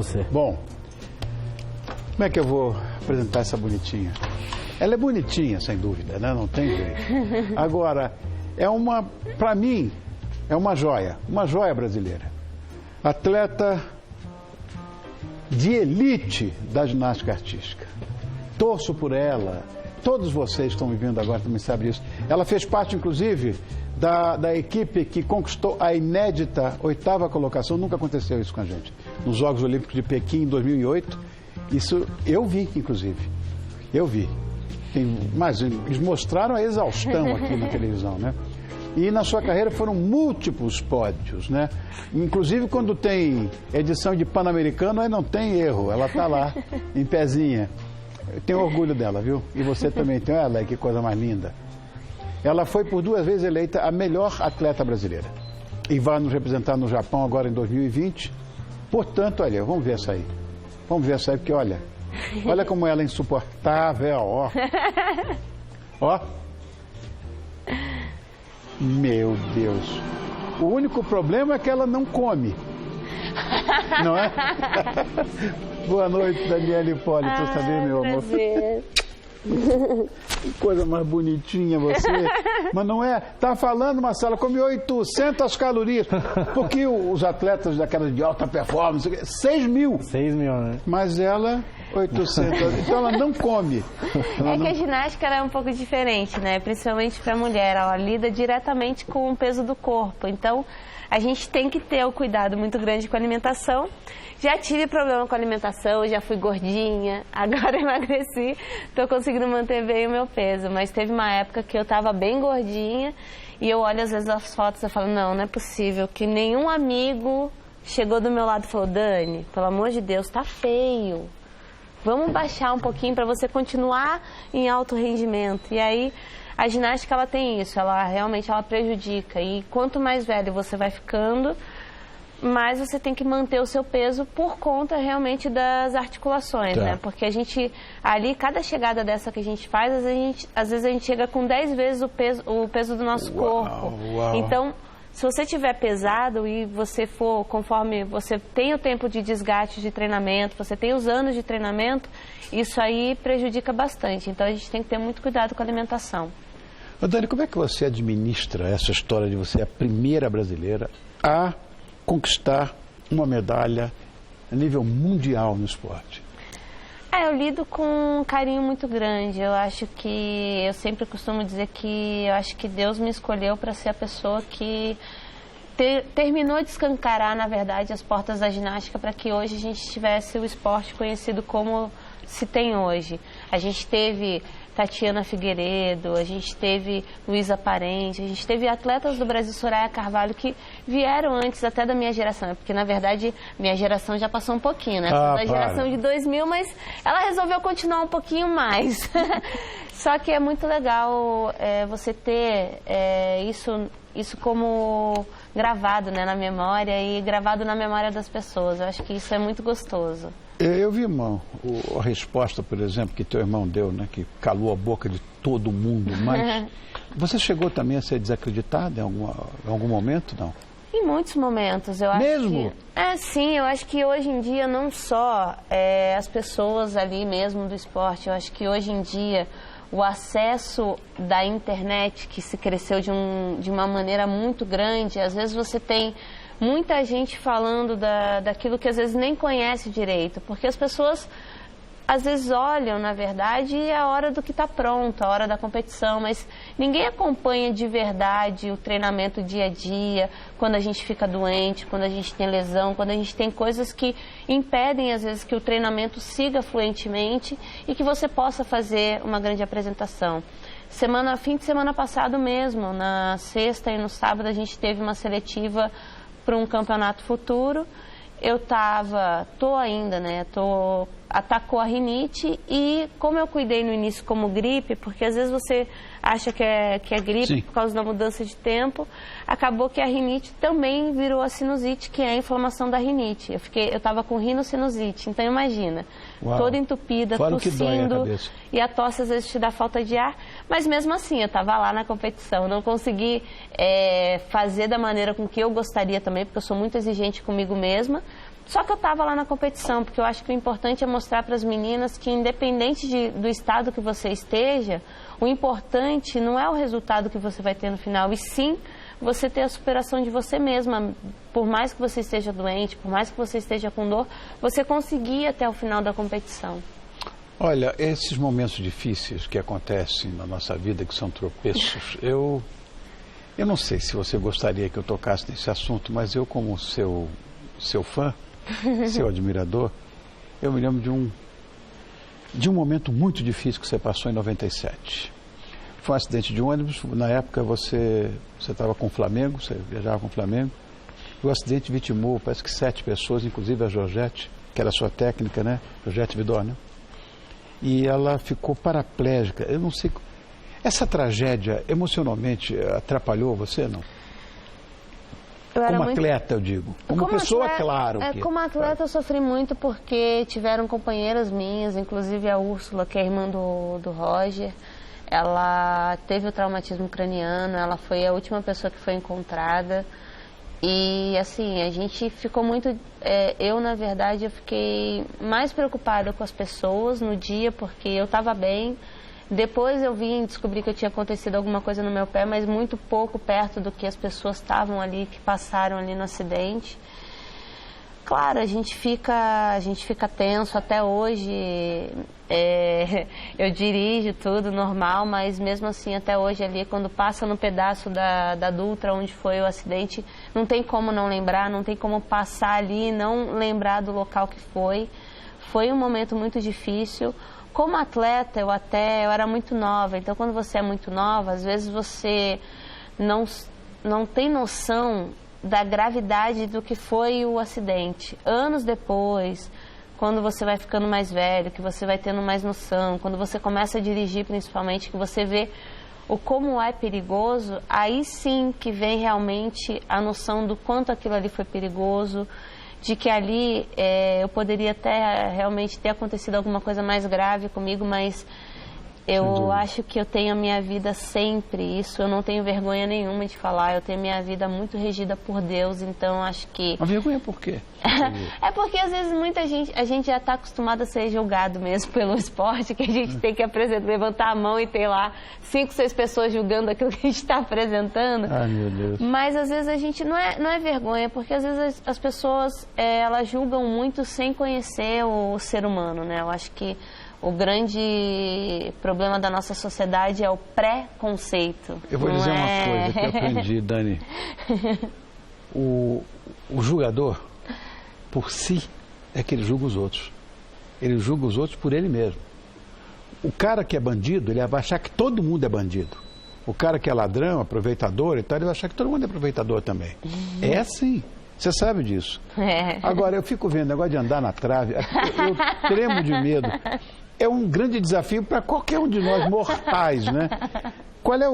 você. Bom, como é que eu vou apresentar essa bonitinha? Ela é bonitinha, sem dúvida, né? Não tem jeito. Agora, para mim, é uma joia brasileira. Atleta de elite da ginástica artística. Torço por ela. Todos vocês que estão me vendo agora também sabem isso. Ela fez parte, inclusive, da equipe que conquistou a inédita 8ª colocação. Nunca aconteceu isso com a gente. Nos Jogos Olímpicos de Pequim, em 2008. Isso eu vi, inclusive. Eu vi. Mas eles mostraram a exaustão aqui na televisão, né? E na sua carreira foram múltiplos pódios, né? Inclusive quando tem edição de Pan-Americano, aí não tem erro. Ela está lá, em pezinha. Eu tenho orgulho dela, viu? E você também tem. Olha que coisa mais linda. Ela foi por 2 vezes eleita a melhor atleta brasileira. E vai nos representar no Japão agora em 2020. Portanto, olha, vamos ver essa aí. Vamos ver essa aí, porque olha como ela é insuportável, ó. Ó. Meu Deus. O único problema é que ela não come. Não é? Boa noite, Daniela Hipólito. Você está bem, meu amor? Prazer. Que coisa mais bonitinha você. Mas não é? Tá falando, Marcela, come 800 calorias. Porque os atletas daquelas de alta performance, 6 mil. 6 mil, né? Mas ela, 800. Então ela não come. Que a ginástica é um pouco diferente, né? Principalmente para a mulher. Ela lida diretamente com o peso do corpo. Então, a gente tem que ter um cuidado muito grande com a alimentação. Já tive problema com a alimentação, já fui gordinha, agora emagreci, estou conseguindo manter bem o meu peso. Mas teve uma época que eu estava bem gordinha e eu olho às vezes as fotos e falo, não é possível que nenhum amigo chegou do meu lado e falou, Dani, pelo amor de Deus, tá feio. Vamos baixar um pouquinho para você continuar em alto rendimento. E aí a ginástica ela tem isso, ela realmente prejudica. E quanto mais velho você vai ficando, mais você tem que manter o seu peso por conta realmente das articulações, né? Porque a gente, ali, cada chegada dessa que a gente faz, às vezes a gente chega com 10 vezes o peso do nosso corpo. Uau. Então, se você tiver pesado e você for, conforme você tem o tempo de desgaste de treinamento, você tem os anos de treinamento, isso aí prejudica bastante. Então, a gente tem que ter muito cuidado com a alimentação. Dani, como é que você administra essa história de você ser a primeira brasileira a conquistar uma medalha a nível mundial no esporte? Eu lido com um carinho muito grande. Eu acho que, eu sempre costumo dizer que eu acho que Deus me escolheu para ser a pessoa que terminou de escancarar, na verdade, as portas da ginástica para que hoje a gente tivesse o esporte conhecido como se tem hoje. A gente teve Tatiana Figueiredo, a gente teve Luísa Parente, a gente teve atletas do Brasil, Soraya Carvalho, que vieram antes até da minha geração, porque na verdade minha geração já passou um pouquinho, né? Da geração de 2000, mas ela resolveu continuar um pouquinho mais. Só que é muito legal você ter isso como gravado, né, na memória e gravado na memória das pessoas. Eu acho que isso é muito gostoso. Eu vi a resposta, por exemplo, que teu irmão deu, né, que calou a boca de todo mundo, mas você chegou também a ser desacreditada em algum momento, não? Em muitos momentos, eu acho. Mesmo? Sim, eu acho que hoje em dia não só as pessoas ali mesmo do esporte, eu acho que hoje em dia o acesso da internet que se cresceu de uma maneira muito grande, às vezes você tem muita gente falando daquilo que às vezes nem conhece direito, porque as pessoas às vezes olham, na verdade, a hora do que está pronto, a hora da competição, mas ninguém acompanha de verdade o treinamento dia a dia, quando a gente fica doente, quando a gente tem lesão, quando a gente tem coisas que impedem, às vezes, que o treinamento siga fluentemente e que você possa fazer uma grande apresentação. Fim de semana passado mesmo, na sexta e no sábado, a gente teve uma seletiva para um campeonato futuro. Eu tô ainda, né, atacou a rinite e como eu cuidei no início como gripe, porque às vezes você acha que é gripe Sim. por causa da mudança de tempo, acabou que a rinite também virou a sinusite, que é a inflamação da rinite. Eu estava com rinocinusite, então imagina, toda entupida, tossindo, e a tosse às vezes te dá falta de ar, mas mesmo assim eu estava lá na competição, não consegui fazer da maneira com que eu gostaria também, porque eu sou muito exigente comigo mesma. Só que eu estava lá na competição, porque eu acho que o importante é mostrar para as meninas que, independente do estado que você esteja, o importante não é o resultado que você vai ter no final, e sim você ter a superação de você mesma. Por mais que você esteja doente, por mais que você esteja com dor, você conseguir até o final da competição. Olha, esses momentos difíceis que acontecem na nossa vida, que são tropeços, eu não sei se você gostaria que eu tocasse nesse assunto, mas eu, como seu fã, seu admirador, eu me lembro de um momento muito difícil que você passou em 97. Foi um acidente de ônibus. Na época você estava com o Flamengo, você viajava com o Flamengo. E o acidente vitimou, parece que 7 pessoas, inclusive a Georgette, que era a sua técnica, né? Georgette Vidor, né? E ela ficou paraplégica. Eu não sei. Essa tragédia emocionalmente atrapalhou você, não? Como atleta, eu digo. Como pessoa, atleta, claro. Como atleta, eu sofri muito porque tiveram companheiras minhas, inclusive a Úrsula, que é irmã do Roger. Ela teve o traumatismo craniano, ela foi a última pessoa que foi encontrada. E, assim, a gente ficou muito... eu, na verdade, eu fiquei mais preocupada com as pessoas no dia, porque eu estava bem. Depois eu vim descobrir que eu tinha acontecido alguma coisa no meu pé, mas muito pouco perto do que as pessoas estavam ali, que passaram ali no acidente. Claro, a gente fica tenso até hoje. Eu dirijo tudo normal, mas mesmo assim até hoje ali, quando passa no pedaço da Dutra onde foi o acidente, não tem como não lembrar, não tem como passar ali e não lembrar do local que foi. Foi um momento muito difícil. Como atleta, eu era muito nova, então quando você é muito nova, às vezes você não tem noção da gravidade do que foi o acidente. Anos depois, quando você vai ficando mais velho, que você vai tendo mais noção, quando você começa a dirigir principalmente, que você vê como é perigoso, aí sim que vem realmente a noção do quanto aquilo ali foi perigoso, de que ali eu poderia até realmente ter acontecido alguma coisa mais grave comigo, mas eu acho que eu tenho a minha vida sempre, isso eu não tenho vergonha nenhuma de falar, eu tenho a minha vida muito regida por Deus, então acho que... A vergonha por quê? É porque às vezes a gente já está acostumado a ser julgado mesmo pelo esporte, que a gente tem que levantar a mão e ter lá 5, 6 pessoas julgando aquilo que a gente está apresentando. Ai, meu Deus. Mas às vezes a gente não é vergonha, porque às vezes as pessoas elas julgam muito sem conhecer o ser humano, né? Eu acho que o grande problema da nossa sociedade é o preconceito. Eu vou dizer uma coisa que eu aprendi, Dani. O julgador, por si, é que ele julga os outros. Ele julga os outros por ele mesmo. O cara que é bandido, ele vai achar que todo mundo é bandido. O cara que é ladrão, aproveitador e tal, ele vai achar que todo mundo é aproveitador também. É assim. Você sabe disso. Agora, eu fico vendo negócio de andar na trave, eu tremo de medo. É um grande desafio para qualquer um de nós mortais, né? Qual é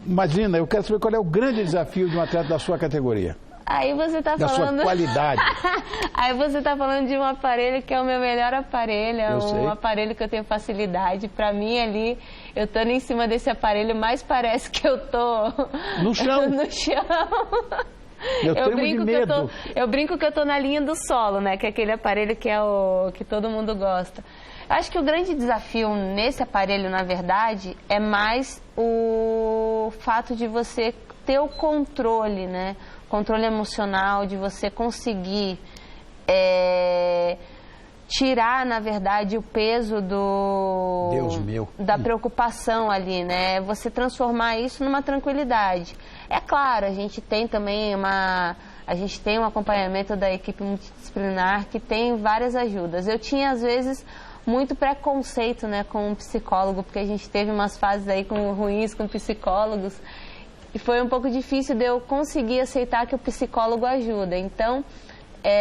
Imagina, eu quero saber qual é o grande desafio de um atleta da sua categoria. Aí você está falando... Da sua qualidade. Aí você está falando de um aparelho que é o meu melhor aparelho, é um aparelho que eu tenho facilidade. Para mim, ali, eu estando em cima desse aparelho, mais parece que eu estou... No chão. No chão. Eu brinco que eu tô na linha do solo, né? Que é aquele aparelho que é que todo mundo gosta. Acho que o grande desafio nesse aparelho, na verdade, é mais o fato de você ter o controle, né? Controle emocional, de você conseguir tirar, na verdade, o peso Deus meu. Da preocupação ali, né? Você transformar isso numa tranquilidade. É claro, a gente tem também a gente tem um acompanhamento da equipe multidisciplinar que tem várias ajudas. Eu tinha, às vezes, muito preconceito, né, com um psicólogo, porque a gente teve umas fases aí ruins com psicólogos e foi um pouco difícil de eu conseguir aceitar que o psicólogo ajuda. Então,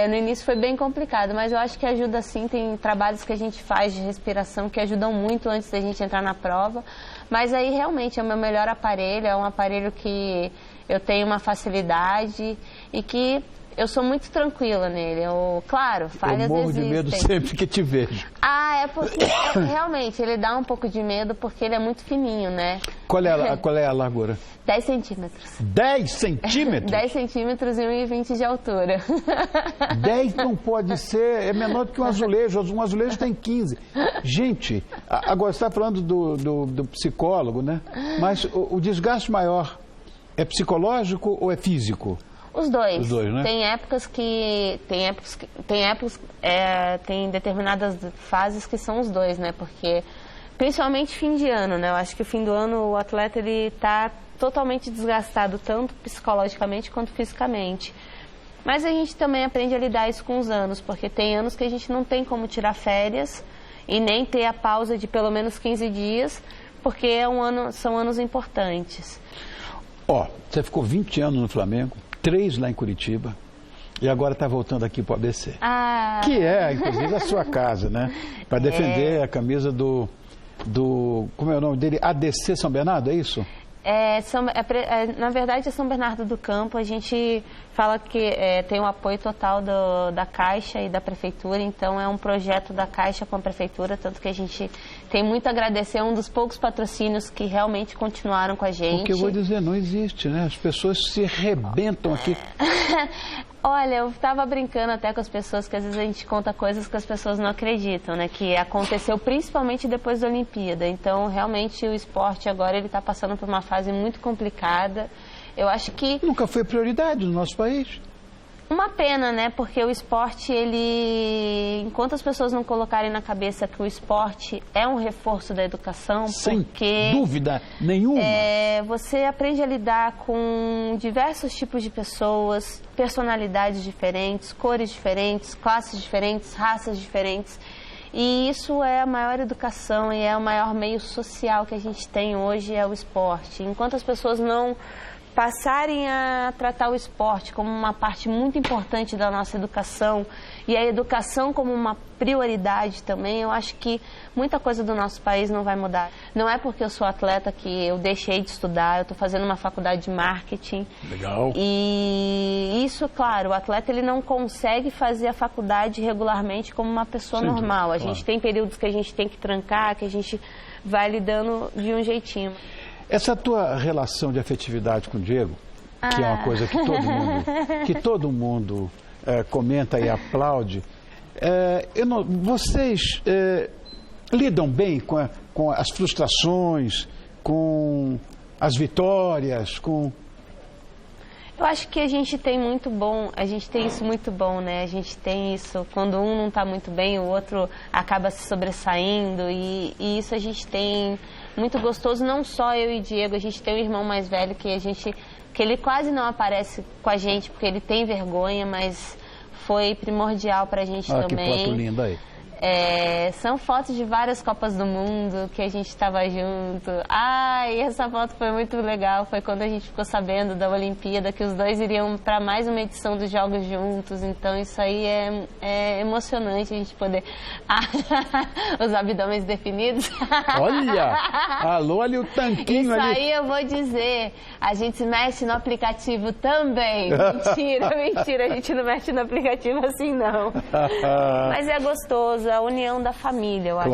no início foi bem complicado, mas eu acho que ajuda sim. Tem trabalhos que a gente faz de respiração que ajudam muito antes da gente entrar na prova. Mas aí realmente é o meu melhor aparelho, é um aparelho que eu tenho uma facilidade e que Eu sou muito tranquila nele. Claro, falhas Eu morro existem. de medo sempre que te vejo. É porque realmente ele dá um pouco de medo porque ele é muito fininho, né? Qual é a largura? 10 centímetros. 10 centímetros? 10 centímetros e 1,20 de altura. 10 não pode ser, é menor do que um azulejo. Um azulejo tem 15. Gente, agora você está falando do psicólogo, né? Mas o desgaste maior é psicológico ou é físico? Os dois. Os dois, né? Tem determinadas fases que são os dois, né? Porque, principalmente fim de ano, né? Eu acho que o fim do ano o atleta, ele tá totalmente desgastado, tanto psicologicamente quanto fisicamente. Mas a gente também aprende a lidar isso com os anos, porque tem anos que a gente não tem como tirar férias e nem ter a pausa de pelo menos 15 dias, porque são anos importantes. Você ficou 20 anos no Flamengo, 3 lá em Curitiba, e agora está voltando aqui para o ABC. Que é, inclusive, a sua casa, né? Para defender a camisa do... Como é o nome dele? ADC São Bernardo, é isso? Na verdade, é São Bernardo do Campo. A gente fala que tem o apoio total da Caixa e da Prefeitura, então é um projeto da Caixa com a Prefeitura, tanto que a gente tem muito a agradecer, é um dos poucos patrocínios que realmente continuaram com a gente. Porque eu vou dizer, não existe, né? As pessoas se arrebentam aqui. Olha, eu estava brincando até com as pessoas, que às vezes a gente conta coisas que as pessoas não acreditam, né? Que aconteceu principalmente depois da Olimpíada. Então, realmente, o esporte agora ele está passando por uma fase muito complicada. Eu acho que... Nunca foi prioridade no nosso país. Uma pena, né? Porque o esporte, enquanto as pessoas não colocarem na cabeça que o esporte é um reforço da educação, sem dúvida nenhuma, você aprende a lidar com diversos tipos de pessoas, personalidades diferentes, cores diferentes, classes diferentes, raças diferentes. E isso é a maior educação e é o maior meio social que a gente tem hoje, é o esporte. Enquanto as pessoas não passarem a tratar o esporte como uma parte muito importante da nossa educação e a educação como uma prioridade também, eu acho que muita coisa do nosso país não vai mudar. Não é porque eu sou atleta que eu deixei de estudar, eu estou fazendo uma faculdade de marketing. Legal. E isso, claro, o atleta ele não consegue fazer a faculdade regularmente como uma pessoa normal. A gente tem períodos que a gente tem que trancar, que a gente vai lidando de um jeitinho. Essa tua relação de afetividade com o Diego, que é uma coisa que todo mundo comenta e aplaude, vocês lidam bem com as frustrações, com as vitórias, com... Eu acho que a gente tem isso muito bom, né? A gente tem isso, quando um não está muito bem, o outro acaba se sobressaindo e isso a gente tem muito gostoso, não só eu e Diego, a gente tem um irmão mais velho que ele quase não aparece com a gente porque ele tem vergonha, mas foi primordial pra gente também. Que foto linda aí. São fotos de várias Copas do Mundo que a gente estava junto. E essa foto foi muito legal. Foi quando a gente ficou sabendo da Olimpíada que os dois iriam para mais uma edição dos Jogos juntos. Então isso aí é emocionante a gente poder... os abdômenes definidos. Olha! Alô, ali o tanquinho isso ali. Isso aí eu vou dizer. A gente se mexe no aplicativo também. Mentira, a gente não mexe no aplicativo assim não. Mas é gostoso. A união da família, eu acho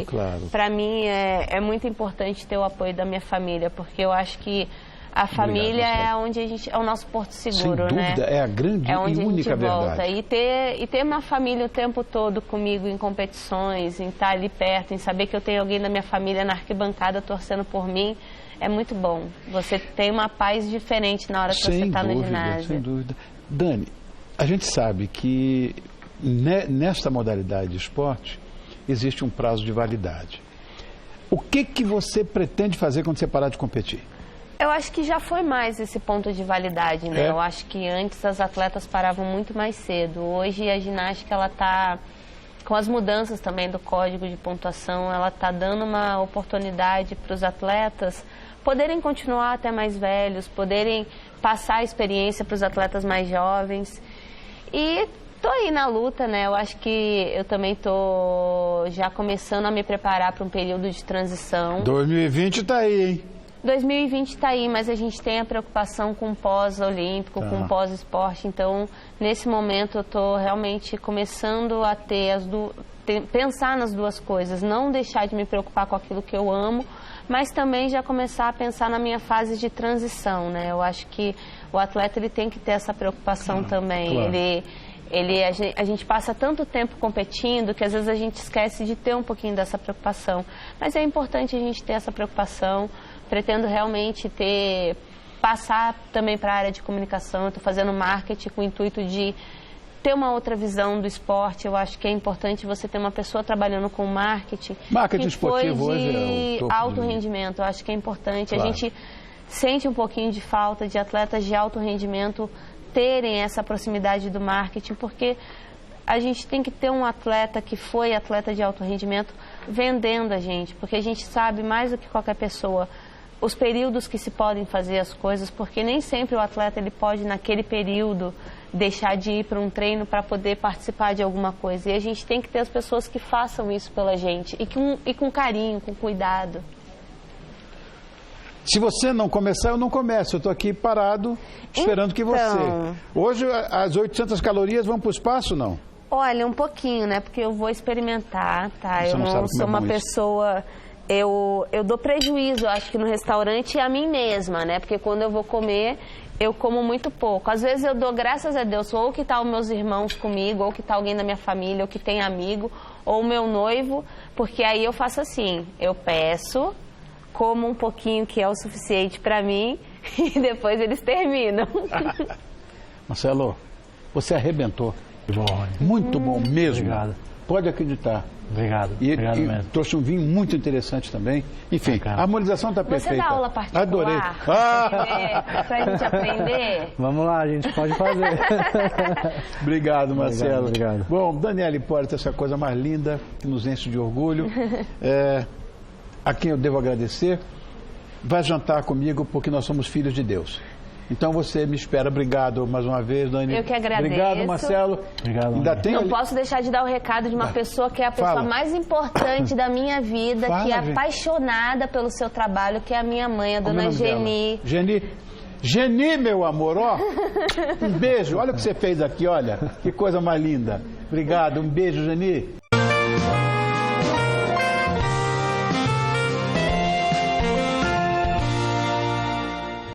que para mim é muito importante ter o apoio da minha família, porque eu acho que a família é onde é o nosso porto seguro, sem dúvida, né? É a grande e única verdade. E ter uma família o tempo todo comigo em competições, em estar ali perto, em saber que eu tenho alguém da minha família na arquibancada torcendo por mim, é muito bom. Você tem uma paz diferente na hora que você está no ginásio. Sem dúvida. Dani, a gente sabe que nesta modalidade de esporte, existe um prazo de validade. O que você pretende fazer quando você parar de competir? Eu acho que já foi mais esse ponto de validade, né? Eu acho que antes as atletas paravam muito mais cedo. Hoje a ginástica, ela está, com as mudanças também do código de pontuação, ela está dando uma oportunidade para os atletas poderem continuar até mais velhos, poderem passar a experiência para os atletas mais jovens. E tô aí na luta, né? Eu acho que eu também tô já começando a me preparar para um período de transição. 2020 tá aí, hein? 2020 está aí, mas a gente tem a preocupação com o pós-olímpico, com o pós-esporte. Então, nesse momento, eu estou realmente começando a pensar nas duas coisas. Não deixar de me preocupar com aquilo que eu amo, mas também já começar a pensar na minha fase de transição, né? Eu acho que o atleta ele tem que ter essa preocupação também. Claro. A gente passa tanto tempo competindo que às vezes a gente esquece de ter um pouquinho dessa preocupação. Mas é importante a gente ter essa preocupação. Pretendo realmente passar também para a área de comunicação. Eu estou fazendo marketing com o intuito de ter uma outra visão do esporte. Eu acho que é importante você ter uma pessoa trabalhando com marketing. Marketing esportivo hoje é o topo alto rendimento. Eu acho que é importante. Claro. A gente sente um pouquinho de falta de atletas de alto rendimento terem essa proximidade do marketing, porque a gente tem que ter um atleta que foi atleta de alto rendimento vendendo a gente, porque a gente sabe mais do que qualquer pessoa os períodos que se podem fazer as coisas, porque nem sempre o atleta ele pode, naquele período, deixar de ir para um treino para poder participar de alguma coisa. E a gente tem que ter as pessoas que façam isso pela gente, e com carinho, com cuidado. Se você não começar, eu não começo. Eu estou aqui parado, esperando que você. Hoje, as 800 calorias vão para o espaço, não? Olha, um pouquinho, né? Porque eu vou experimentar, tá? Eu não sou uma pessoa... Eu dou prejuízo, acho que no restaurante, a mim mesma, né? Porque quando eu vou comer, eu como muito pouco. Às vezes eu dou graças a Deus, ou que tá os meus irmãos comigo, ou que tá alguém da minha família, ou que tem amigo, ou o meu noivo, porque aí eu faço assim, eu peço, como um pouquinho que é o suficiente para mim, e depois eles terminam. Marcelo, você arrebentou. Bom, muito bom mesmo. Obrigado. Pode acreditar. Obrigado. Obrigado mesmo. Trouxe um vinho muito interessante também. Enfim, a harmonização está perfeita. Você dá aula particular? Adorei. Pra gente aprender? Vamos lá, a gente pode fazer. Obrigado, Marcelo. Obrigado. Bom, Daniela Hipólito, essa coisa mais linda, que nos enche de orgulho. A quem eu devo agradecer, vai jantar comigo porque nós somos filhos de Deus. Então você me espera. Obrigado mais uma vez, Dani. Eu que agradeço. Obrigado, Marcelo. Obrigado. Ainda tem Não posso deixar de dar o recado de uma pessoa que é a pessoa mais importante da minha vida, que é apaixonada pelo seu trabalho, que é a minha mãe, a dona Geni. Geni, meu amor, ó. Um beijo. Olha o que você fez aqui, olha. Que coisa mais linda. Obrigado. Um beijo, Geni.